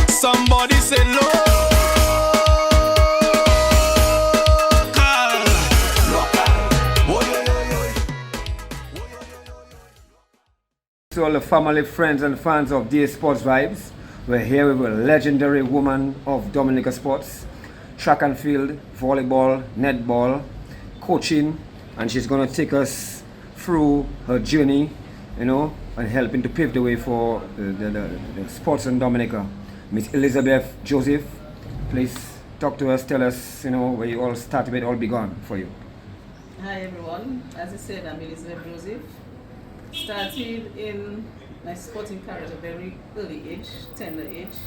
Somebody say local. To all the family, friends and fans of DAsportsVYBEZ, we're here with a legendary woman of Dominica sports, track and field, volleyball, netball, coaching, and she's going to take us through her journey, you know, and helping to pave the way for the sports in Dominica. Miss Elizabeth Joseph, please talk to us, tell us, you know, where you all started, where it all began for you. Hi everyone, as I said, I'm Elizabeth Joseph. Started in my sporting career at a very early age, tender age.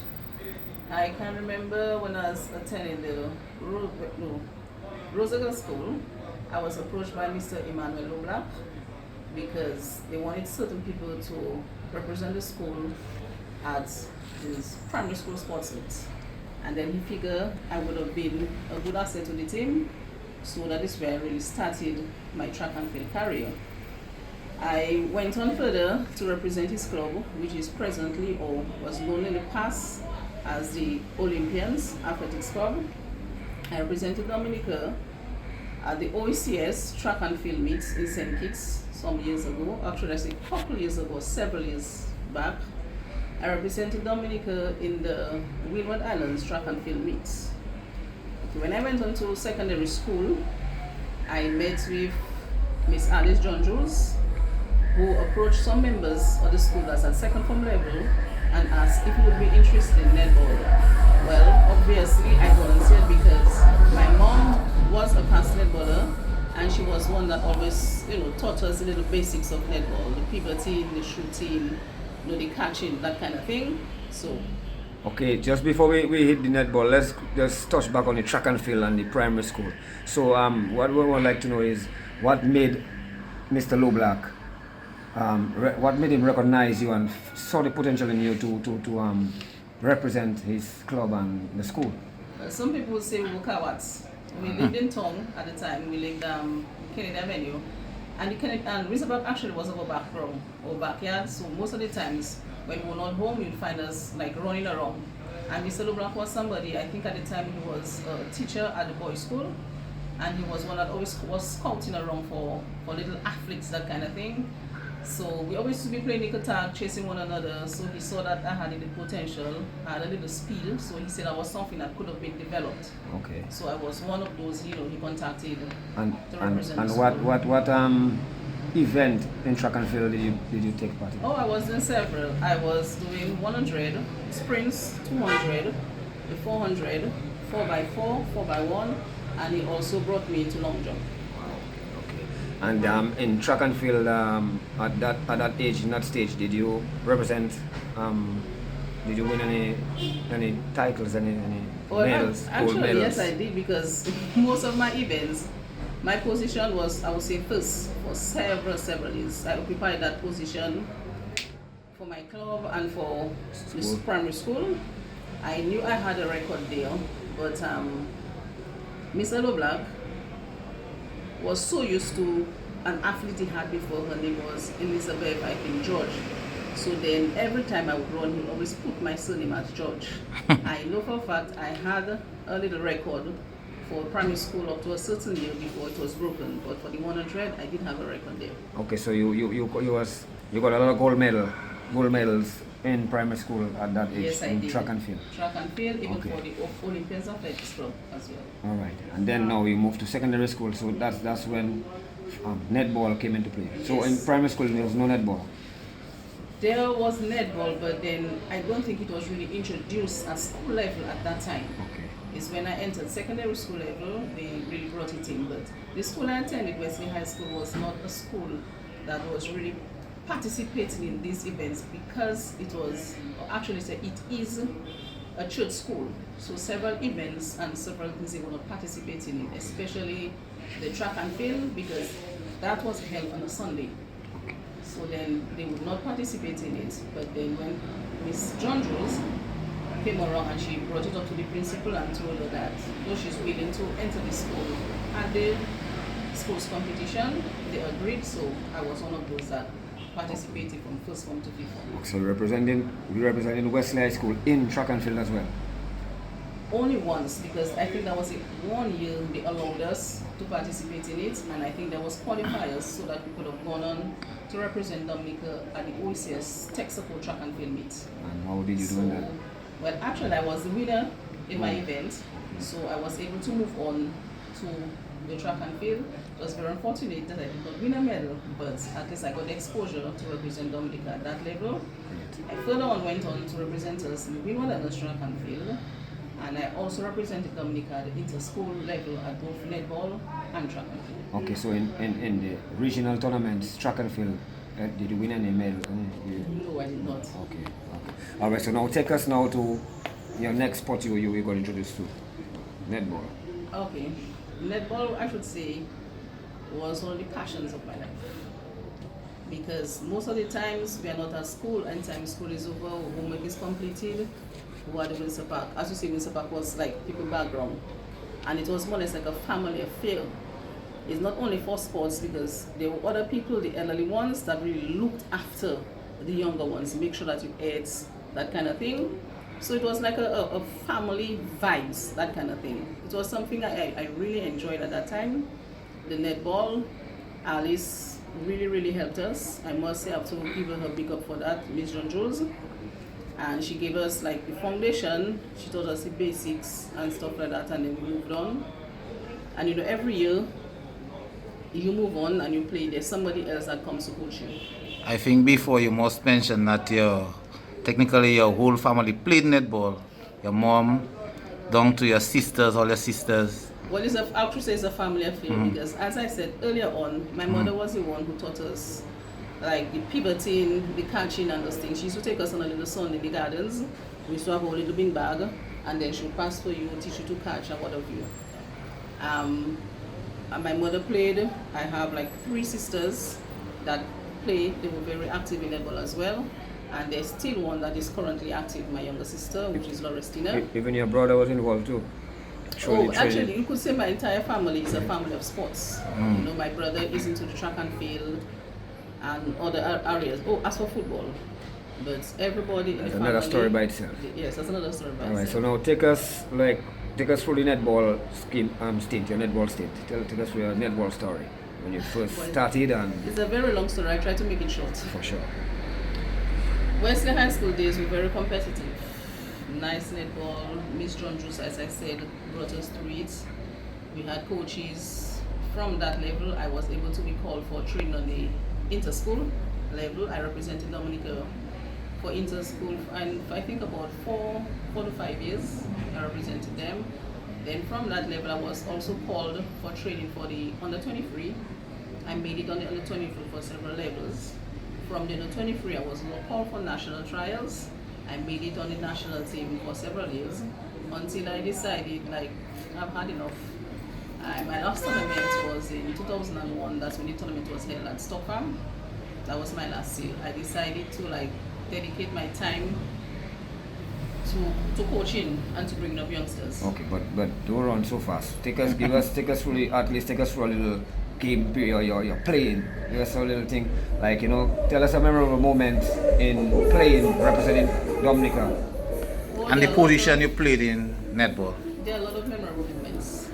I can remember when I was attending the Roosevelt School, I was approached by Mr. Emmanuel Leblanc because they wanted certain people to represent the school at his primary school sports meets. And then he figured I would have been a good asset to the team, so that is where I really started my track and field career. I went on further to represent his club, which is presently, or was known in the past, as the Olympians Athletics Club. I represented Dominica at the OECS track and field meets in St. Kitts some years ago. Actually, I say a couple years ago, several years back. I represented Dominica in the Windward Islands track and field meets. When I went on to secondary school, I met with Miss Alice John Jules, who approached some members of the school that's at second form level and asked if he would be interested in netball. Well, obviously I volunteered because my mom was a past netballer and she was one that always, you know, taught us the little basics of netball, the pivoting, the shooting, you know, the catching, that kind of thing. So. Okay, just before we hit the netball, let's just touch back on the track and field and the primary school. So what we would like to know is what made Mr. Leblanc, what made him recognize you and saw the potential in you to represent his club and the school? Some people would say we were cowards. We lived in town at the time. We lived Kennedy Avenue, and Reservoir actually was our background, our backyard. So most of the times when we were not home, you'd find us like running around. And Mr. Leblanc was somebody, I think at the time he was a teacher at the boys' school, and he was one that always was scouting around for little athletes, that kind of thing. So we always used to be playing nickel tag, chasing one another. So he saw that I had the potential, I had a little speed. So he said I was something that could have been developed. Okay. So I was one of those, you know, he contacted to represent the school. And what event in track and field did you take part in? Oh, I was in several. I was doing 100 sprints, 200, the 400, 4x4, 4x1, and he also brought me to long jump. And in track and field, at that age, in that stage, did you represent? Did you win any titles, any medals? Actually, medals? Yes, I did, because most of my events, my position was, I would say, first for several years. I occupied that position for my club and for this primary school. I knew I had a record there, but Mr. Leblanc was so used to an athlete he had before. Her name was Elizabeth, I think, George. So then every time I would run, he'd always put my surname as George. I know for a fact I had a little record for primary school up to a certain year before it was broken. But for the 100, I did have a record there. Okay, so you got a lot of gold medals in primary school at that age. Yes, I in did. Track and field. Track and field, even for the Olympians Athletics Club as well. All right, and then now you moved to secondary school. So that's when netball came into play. So in primary school there was no netball. There was netball, but then I don't think it was really introduced at school level at that time. Okay. It's when I entered secondary school level, they really brought it in. But the school I attended, Wesley High School, was not a school that was really participating in these events, because it was, actually it is a church school. So several events and several things they were not participating in, especially the track and field, because that was held on a Sunday. So then they would not participate in it. But then when Miss John Jules came around and she brought it up to the principal and told her that though she's willing to enter the school at the school's competition, they agreed. So I was one of those that participated from first form to fifth form. So we're representing Wesley High School in track and field as well. Only once, because I think that was it. 1 year they allowed us to participate in it, and I think there was qualifiers so that we could have gone on to represent Dominica at the OECS Tech Support Track and Field meet. And how did you do that? Well, actually, I was the winner in my event, so I was able to move on to the track and field. It was very unfortunate that I did not win a medal, but at least I got the exposure to represent Dominica at that level. I further on went on to represent us in the Wimbledon track and field, and I also represented Dominica at the inter-school level at both netball and track and field. Okay, so in the regional tournaments, track and field, did you win any medal? No, I did not. Okay. All right, so now take us now to your next sport you were going to introduce to, netball. Okay. Netball, I should say, was one of the passions of my life. Because most of the times we are not at school, and time school is over, homework is completed, we are the Windsor Park. As you say, Windsor Park was like people background. And it was more or less like a family affair. It's not only for sports, because there were other people, the elderly ones, that really looked after the younger ones, make sure that you ate, that kind of thing. So it was like a family vibes, that kind of thing. It was something I really enjoyed at that time. The netball, Alice really helped us. I must say I have to give her big up for that, Miss John Jules. And she gave us like the foundation, she taught us the basics and stuff like that, and then we moved on. And you know, every year you move on and you play, there's somebody else that comes to coach you. I think before you must mention that technically your whole family played netball. Your mom, down to your sisters, all your sisters. Well, I would say it's a family affair because, as I said earlier on, my mother was the one who taught us like the pivoting, the catching and those things. She used to take us on a little sun in the gardens. We used to have a little bin bag, and then she would pass for you, teach you to catch and what have you. And my mother played. I have like 3 sisters that play. They were very active in netball as well. And there's still one that is currently active, my younger sister, which is Laurestina. Even your brother was involved too? Actually, you could say my entire family is a family of sports. You know, my brother is into the track and field and other areas. As for football. But everybody in the family... Another story by itself. Yes, that's another story by itself. Alright, so now take us through the netball stint, your netball stint. Take us through your netball story. When you first started and... It's a very long story, I try to make it short. For sure. Wesley High School days were very competitive. Nice netball. Miss John Juice, as I said, brought us through it. We had coaches. From that level, I was able to be called for training on the inter-school level. I represented Dominica for inter-school, and I think about 4 to 5 years, I represented them. Then from that level, I was also called for training for the under 23. I made it on the under 23 for several levels. From the under 23, I was called for national trials. I made it on the national team for several years until I decided, like, I've had enough. My last tournament was in 2001. That's when the tournament was held at Stockholm. That was my last year. I decided to dedicate my time to coaching and to bring up youngsters. Okay, but don't run so fast. Take us through a little game you're playing. Give us a little thing, tell us a memorable moment in playing, representing Dominica. And the position you played in netball. There are a lot of memorable moments.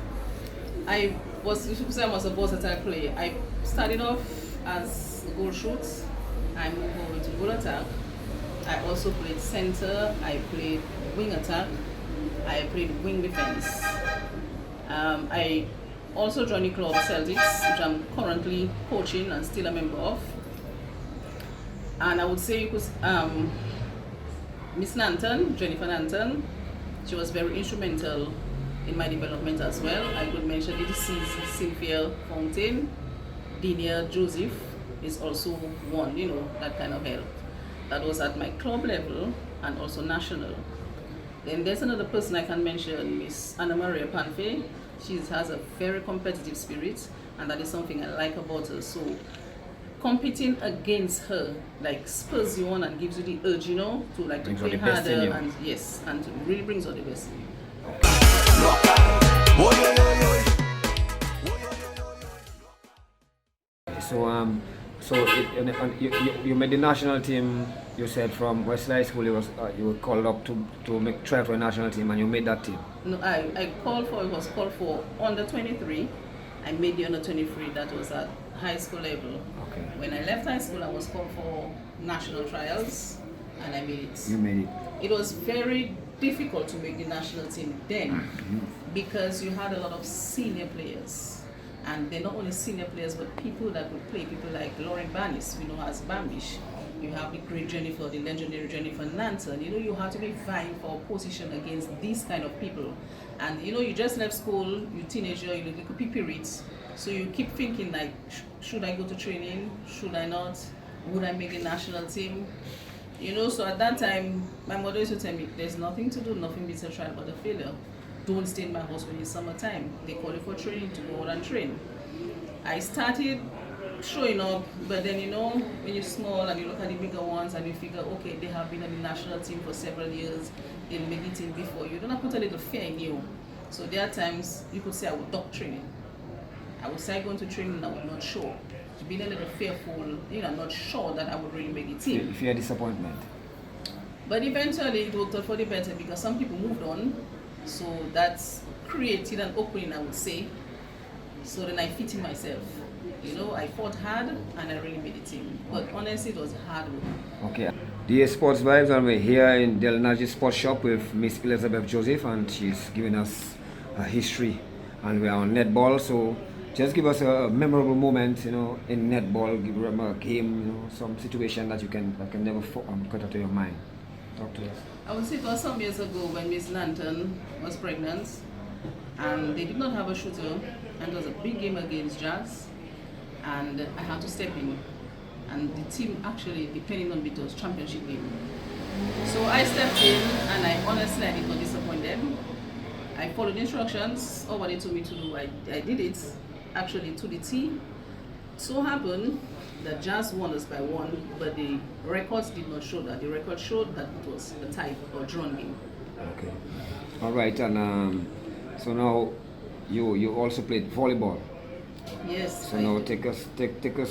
I was a versatile player. I started off as a goal shoot. I moved over to goal attack. I also played center. I played wing attack. I played wing defense. I also joined the club Celtics, which I'm currently coaching and still a member of. And I would say it was Miss Nanton, Jennifer Nanton. She was very instrumental in my development as well. I could mention the deceased Cynthia Fountain. Dinia Joseph is also one, that kind of help. That was at my club level and also national. Then there's another person I can mention, Miss Anna Maria Panfe. She has a very competitive spirit, and that is something I like about her. So competing against her spurs you on and gives you the urge, to play harder, and and really brings out the best in you. So So you made the national team. You said from West High School you were called up to try for a national team, and you made that team. No, I was called for under 23. I made the under 23. That was at high school level. Okay. When I left high school, I was called for national trials, and I made it. You made it. It was very difficult to make the national team then because you had a lot of senior players. And they're not only senior players, but people that could play. People like Lauren Barnes, we know as Bambish. You have the great Jennifer, the legendary Jennifer Nanton. You know, you have to be vying for a position against these kind of people. And you know, you just left school, you're a teenager, you look like so you keep thinking like, should I go to training? Should I not? Would I make the national team? You know, so at that time, my mother used to tell me, there's nothing to do, nothing beats a trial but a failure. Don't stay in my house when it's summertime. They call you for training to go out and train. I started showing up, but then you know, when you're small and you look at the bigger ones and you figure, okay, they have been on the national team for several years, they'll make the team before you. Don't have to put a little fear in you. So there are times you could say I would duck training. I would say going to training and I was not sure. Being a little fearful, you know, not sure that I would really make the team. Fear disappointment. But eventually it worked out for the better because some people moved on. So that's created an opening, I would say. So then I fit in myself. You know, I fought hard and I really made the team. But honestly, it was hard work. Okay. DA Sports Vibes, and we're here in Del Naji Sports Shop with Miss Elizabeth Joseph, and she's giving us a history. And we are on netball, so just give us a memorable moment, you know, in netball. Give them a game, you know, some situation that can never cut out of your mind. Talk to us. I would say it was some years ago when Miss Nanton was pregnant, and they did not have a shooter, and it was a big game against Jazz, and I had to step in. And the team actually, depending on me, it was championship game. So I stepped in, and I did not disappoint them. I followed instructions, or what they told me to do, I did it, actually to the T. So happened that Jazz won us by 1, but the records did not show that. The record showed that it was a tie or drawn game. Okay. All right, and so now you also played volleyball. Yes. So now take us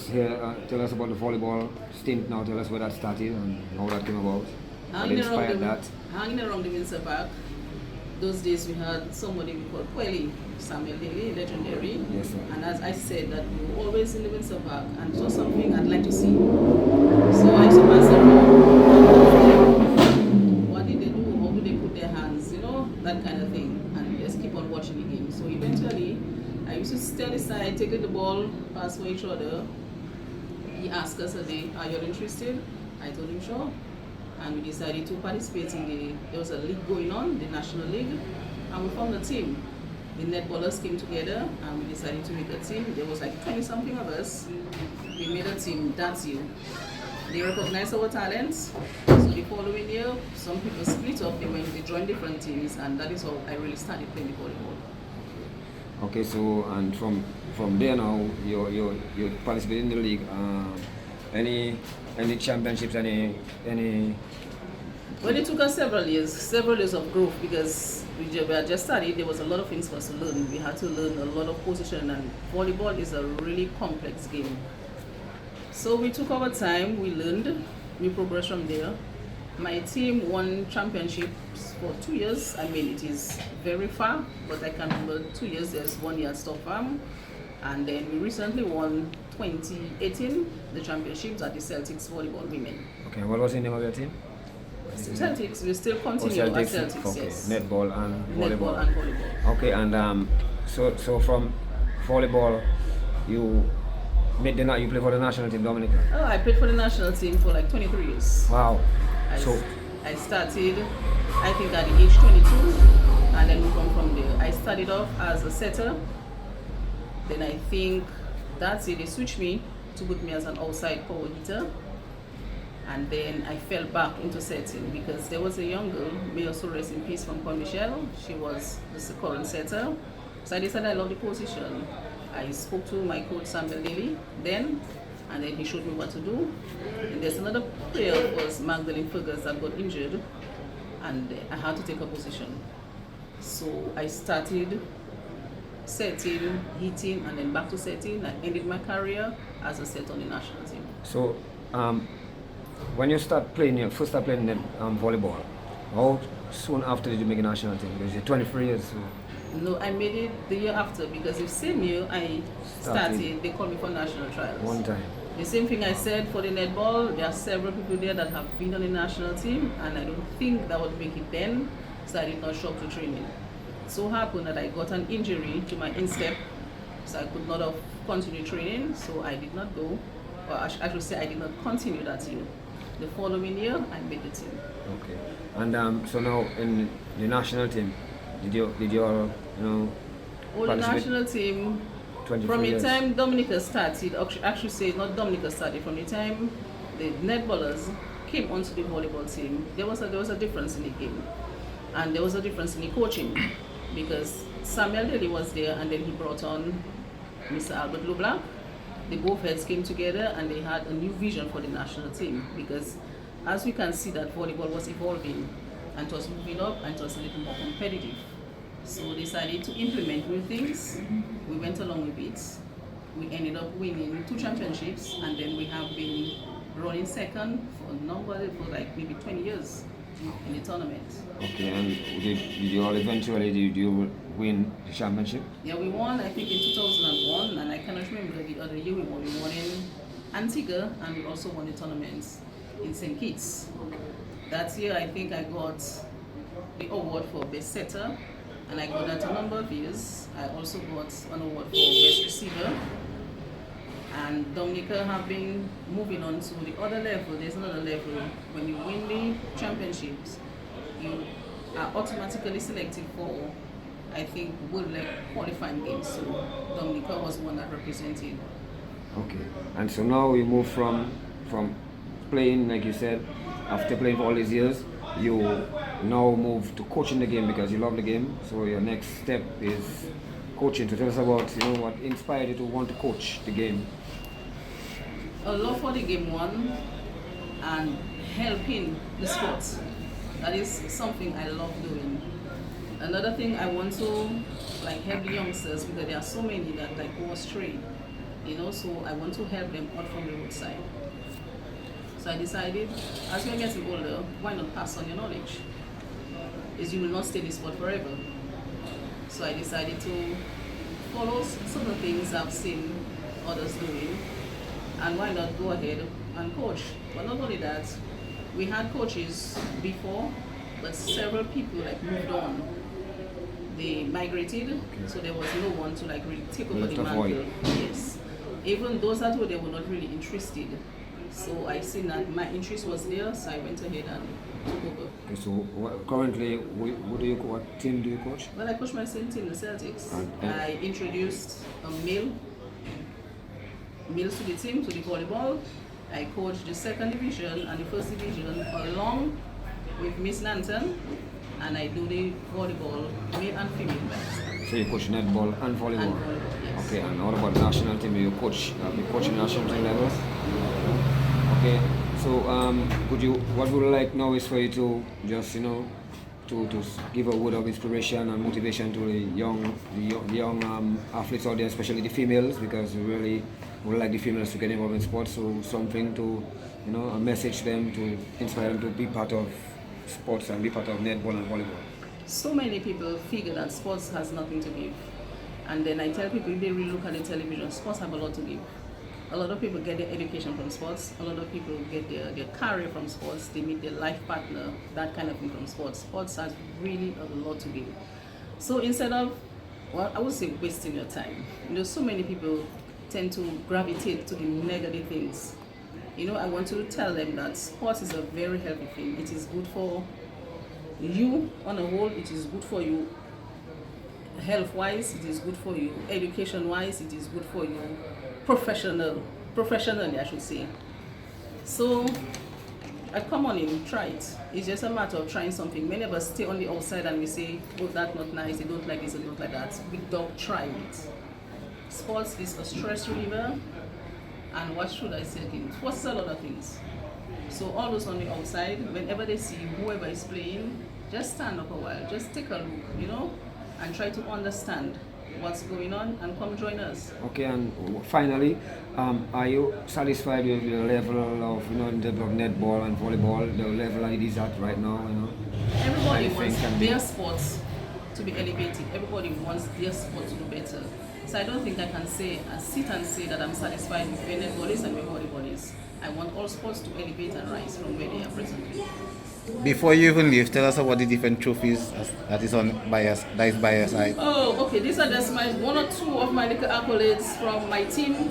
here. Tell us about the volleyball stint. Now tell us where that started and how that came about. What inspired that? Hanging around the Windsor Park. Those days we had somebody we called Kweli, Samuel Lily, legendary. Yes, sir. And as I said, that we were always in the Windsor Park, and it was something I'd like to see. So I used to pass around. What did they do? How do they put their hands? You know, that kind of thing. And just keep on watching the game. So eventually, I used to stand aside, take the ball, pass for each other. He asked us a day, are you interested? I told him sure. And we decided to participate in there was a league going on, the National League, and we formed a team. The netballers came together and we decided to make a team. There was like 20 something of us. We made a team that year. They recognized our talents. So the following year, some people split up, they joined different teams, and that is how I really started playing volleyball. Okay, so and from there now, you participate in the league. Any championships? Any? Well, it took us several years of growth because we had just started. There was a lot of things for us to learn. We had to learn a lot of position, and volleyball is a really complex game. So we took our time, we learned, we progressed from there. My team won championships for 2 years. I mean, it is very far, but I can remember 2 years. There's 1 year at Stock Farm. And then we recently won 2018, the championships at the Celtics Volleyball Women. Okay, what was the name of your team? Celtics, we still continue at Celtics, okay. yes. Netball and volleyball. Netball and volleyball. Okay, and so from volleyball, you play for the national team, Dominica? Oh, I played for the national team for like 23 years. Wow. I started, I think at the age 22, and then moved on from there. I started off as a setter. Then I think that's it. They switched me to put me as an outside power hitter. And then I fell back into setting because there was a young girl, may also rest in peace, from Pont Michel. She was the current setter. So I decided I love the position. I spoke to my coach Samuel Lily then, and then he showed me what to do. And there's another player, was Magdalene Fergus, that got injured, and I had to take a position. So I started setting, hitting, and then back to setting. I ended my career as a set on the national team. So, when you first start playing volleyball, how soon after did you make a national team? Because you're 23 years. So. No, I made it the year after because the same year I started, they called me for national trials. One time. The same thing I said for the netball, there are several people there that have been on the national team, and I don't think that would make it then, so I did not show up to training. So happened that I got an injury to my instep, so I could not have continued training, so I did not go, or I should say I did not continue that year. The following year, I made the team. Okay. And so now in the national team, did you all the national team, from the time Dominica started, actually say not Dominica started, from the time the netballers came onto the volleyball team, there was a difference in the game. And there was a difference in the coaching because Samuel Daly was there and then he brought on Mr. Albert Leblanc. The both heads came together and they had a new vision for the national team because as we can see that volleyball was evolving and it was moving up and it was a little more competitive. So they decided to implement new things. We went along with it. We ended up winning 2 championships and then we have been running second for like maybe 20 years in the tournament. Okay, and did you all eventually did you win the championship? Yeah, we won I think in 2001 and I cannot remember the other year we won. We won in Antigua and we also won the tournaments in St. Kitts. That year I think I got the award for best setter and I got that a number of years. I also got an award for best receiver. And Dominica have been moving on to the other level. There's another level. When you win the championships, you are automatically selected for, I think, World League qualifying games. So Dominica was one that represented. Okay. And so now we move from playing, like you said, after playing for all these years, you now move to coaching the game because you love the game. So your next step is coaching. So tell us about what inspired you to want to coach the game. A love for the game one and helping the sport. That is something I love doing. Another thing I want to help the youngsters because there are so many that go astray. So I want to help them out from the roadside. So I decided, as you're getting older, why not pass on your knowledge? Because you will not stay in this sport forever. So I decided to follow some of the things I've seen others doing, and why not go ahead and coach. But not only that, we had coaches before, but several people moved on. They migrated, so there was no one to really take over the mantle. Yes. Even those that were there were not really interested. So I seen that my interest was there, so I went ahead and took over. Okay, so currently, what team do you coach? Well, I coach my same team, the Celtics. I introduced males to the team, to the volleyball. I coach the second division and the first division along with Miss Nanton, and I do the volleyball, male and female guys. So you coach netball and volleyball? And volleyball, yes. Okay, and what about national team? You coach, you coaching national team levels? Okay, so what would you like now is for you to just, to give a word of inspiration and motivation to the young athletes out there, especially the females, because we really would like the females to get involved in sports. So something to, a message to them to inspire them to be part of sports and be part of netball and volleyball. So many people figure that sports has nothing to give. And then I tell people, if they really look at the television, sports have a lot to give. A lot of people get their education from sports. A lot of people get their career from sports. They meet their life partner, that kind of thing from sports. Sports has really a lot to give. So instead of, I would say wasting your time. So many people tend to gravitate to the negative things. I want to tell them that sports is a very healthy thing. It is good for you on a whole. It is good for you health-wise. It is good for you education-wise. It is good for you professionally, I should say. So come on in, try it. It's just a matter of trying something. Many of us stay on the outside and we say, oh, that's not nice, they don't like this, they don't like that. We don't try it. Sports is a stress reliever, and what should I say again? Sports is a lot of things. So all those on the outside, whenever they see whoever is playing, just stand up a while, just take a look, and try to understand what's going on and come join us. Okay, and finally, are you satisfied with the level of, in terms of netball and volleyball, the level it is at right now, Everybody Anything wants can be- their sports to be elevated. Everybody wants their sport to do better. So I don't think I can sit and say that I'm satisfied with where netball is and where volleyball is. I want all sports to elevate and rise from where they are presently. Before you even leave, tell us about the different trophies that is by your side. Oh, okay. These are just one or two of my little accolades from my team,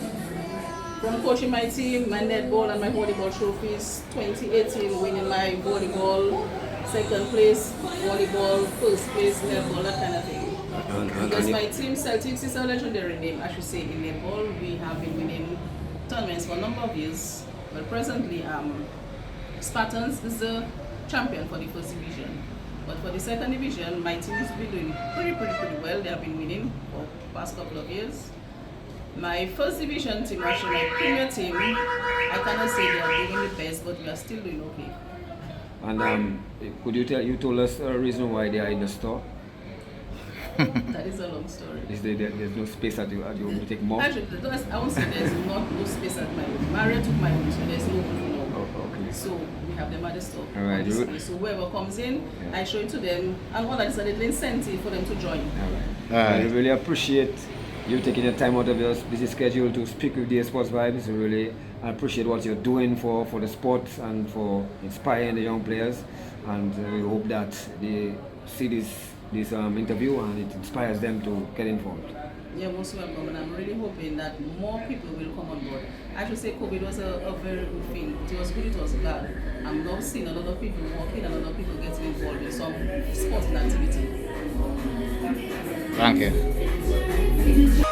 from coaching my team, my netball and my volleyball trophies. 2018, winning my volleyball, second place, volleyball, first place, netball, that kind of thing. Because my team, Celtics, is a legendary name, I should say. In netball, we have been winning tournaments for a number of years. But presently, Spartans is the champion for the first division. But for the second division, my team has been doing pretty well. They have been winning for the past couple of years. My first division team, actually my premier team, I cannot say they are doing the best, but we are still doing okay. And could you told us a reason why they are in the store? That is a long story. There's no space at you take more? Actually, I won't say there's not no space at my room. Maria took my room, so there's no room now. Oh, okay. So we have them at the store. All right. So whoever comes in, I show it to them, and all that is a little incentive for them to join. All right. I really appreciate you taking the time out of your busy schedule to speak with the Sports Vibes. Really, I appreciate what you're doing for the sports and for inspiring the young players. And we hope that they see this interview and it inspires them to get involved. You're most welcome, and I'm really hoping that more people will come on board. I should say COVID was a very good thing. It was good, it was bad. I'm now seeing a lot of people walking and a lot of people getting involved in some sports and activity. Thank you.